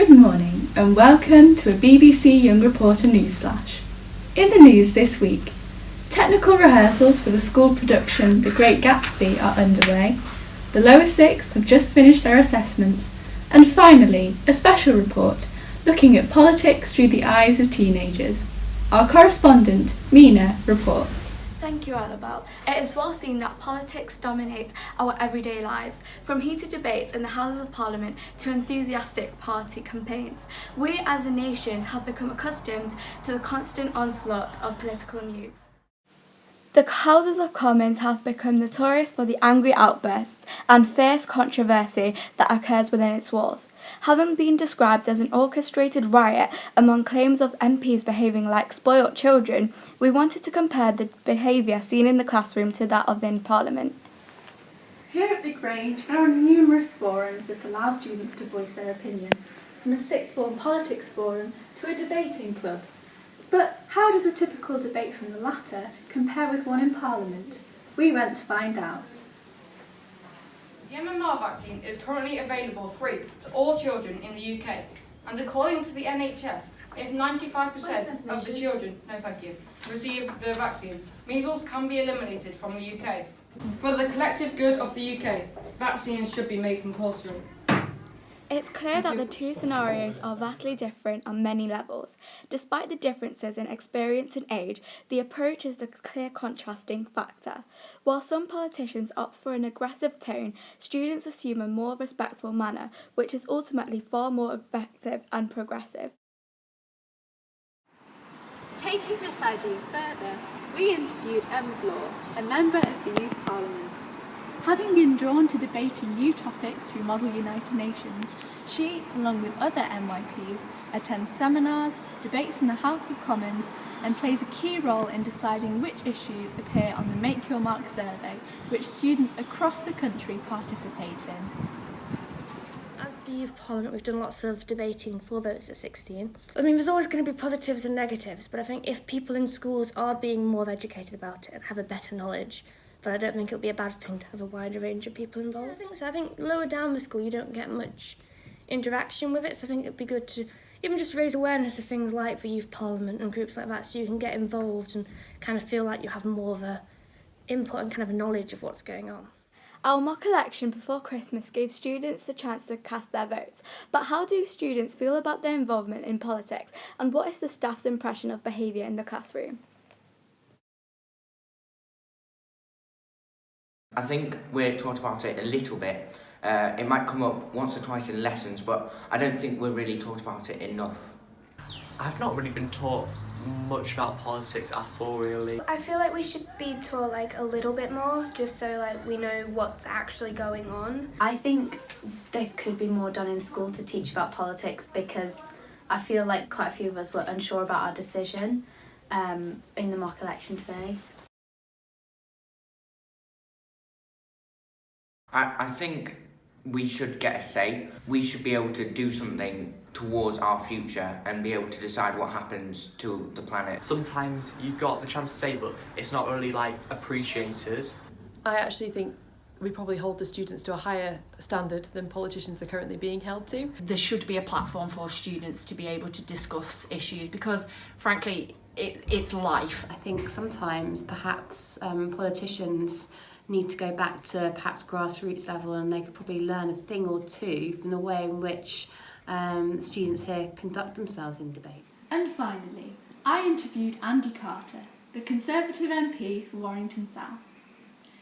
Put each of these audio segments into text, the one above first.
Good morning and welcome to a BBC Young Reporter newsflash. In the news this week, technical rehearsals for the school production The Great Gatsby are underway, the lower sixth have just finished their assessments, and finally, a special report looking at politics through the eyes of teenagers. Our correspondent, Mina, reports. Thank you, Annabelle. It is well seen that politics dominates our everyday lives, from heated debates in the Houses of Parliament to enthusiastic party campaigns. We as a nation have become accustomed to the constant onslaught of political news. The Houses of Commons have become notorious for the angry outbursts and fierce controversy that occurs within its walls. Having been described as an orchestrated riot among claims of MPs behaving like spoilt children, we wanted to compare the behaviour seen in the classroom to that of in Parliament. Here at the Grange, there are numerous forums that allow students to voice their opinion, from a sixth form politics forum to a debating club. But how does a typical debate from the latter compare with one in Parliament? We went to find out. The MMR vaccine is currently available free to all children in the UK, and according to the NHS, if 95% of the children receive the vaccine, measles can be eliminated from the UK. For the collective good of the UK, vaccines should be made compulsory. It's clear that the two scenarios are vastly different on many levels. Despite the differences in experience and age, the approach is the clear contrasting factor. While some politicians opt for an aggressive tone, students assume a more respectful manner, which is ultimately far more effective and progressive. Taking this idea further, we interviewed Emma Law, a member of the Youth Parliament. Having been drawn to debating new topics through Model United Nations, she, along with other MYPs, attends seminars, debates in the House of Commons, and plays a key role in deciding which issues appear on the Make Your Mark survey, which students across the country participate in. As the Youth Parliament, we've done lots of debating for votes at 16. I mean, there's always going to be positives and negatives, but I think if people in schools are being more educated about it and have a better knowledge, but I don't think it would be a bad thing to have a wider range of people involved. I think lower down the school you don't get much interaction with it, so I think it would be good to even just raise awareness of things like the Youth Parliament and groups like that, so you can get involved and kind of feel like you have more of a input and kind of a knowledge of what's going on. Our mock election before Christmas gave students the chance to cast their votes, but how do students feel about their involvement in politics, and what is the staff's impression of behaviour in the classroom? I think we're taught about it a little bit. It might come up once or twice in lessons, but I don't think we're really taught about it enough. I've not really been taught much about politics at all, really. I feel like we should be taught a little bit more, just so we know what's actually going on. I think there could be more done in school to teach about politics, because I feel like quite a few of us were unsure about our decision in the mock election today. I think we should get a say. We should be able to do something towards our future and be able to decide what happens to the planet. Sometimes you got the chance to say, but it's not really appreciated. I actually think we probably hold the students to a higher standard than politicians are currently being held to. There should be a platform for students to be able to discuss issues, because frankly it's life. I think sometimes perhaps politicians need to go back to perhaps grassroots level, and they could probably learn a thing or two from the way in which students here conduct themselves in debates. And finally, I interviewed Andy Carter, the Conservative MP for Warrington South.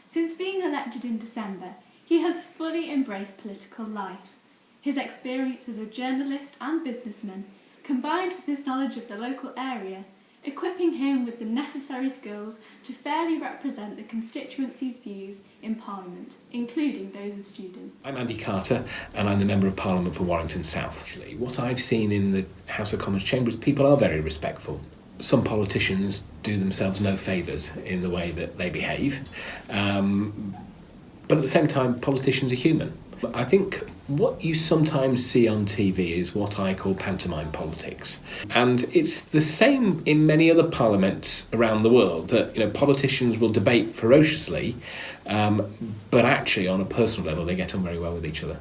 Since being elected in December, he has fully embraced political life. His experience as a journalist and businessman, combined with his knowledge of the local area, equipping him with the necessary skills to fairly represent the constituency's views in Parliament, including those of students. I'm Andy Carter, and I'm the Member of Parliament for Warrington South. Actually, what I've seen in the House of Commons chambers, people are very respectful. Some politicians do themselves no favours in the way that they behave, but at the same time, politicians are human. I think what you sometimes see on TV is what I call pantomime politics. And it's the same in many other parliaments around the world, that politicians will debate ferociously, but actually on a personal level they get on very well with each other.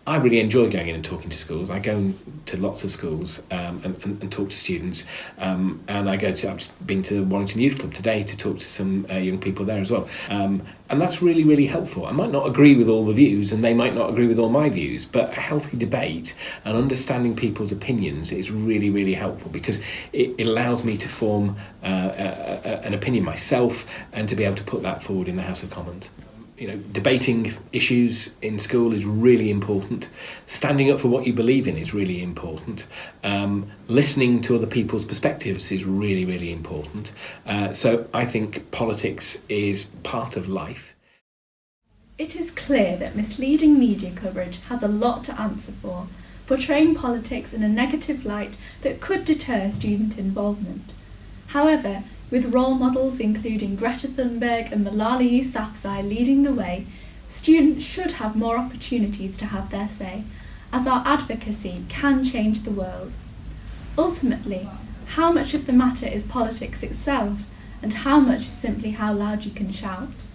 I really enjoy going in and talking to schools. I go to lots of schools and talk to students, and I've just been to the Warrington Youth Club today to talk to some young people there as well. And that's really, really helpful. I might not agree with all the views and they might not agree with all my views, but a healthy debate and understanding people's opinions is really, really helpful because it allows me to form an opinion myself and to be able to put that forward in the House of Commons. You know, debating issues in school is really important. Standing up for what you believe in is really important. Listening to other people's perspectives is really, really important. So I think politics is part of life. It is clear that misleading media coverage has a lot to answer for, portraying politics in a negative light that could deter student involvement. However, with role models including Greta Thunberg and Malala Yousafzai leading the way, students should have more opportunities to have their say, as our advocacy can change the world. Ultimately, how much of the matter is politics itself, and how much is simply how loud you can shout?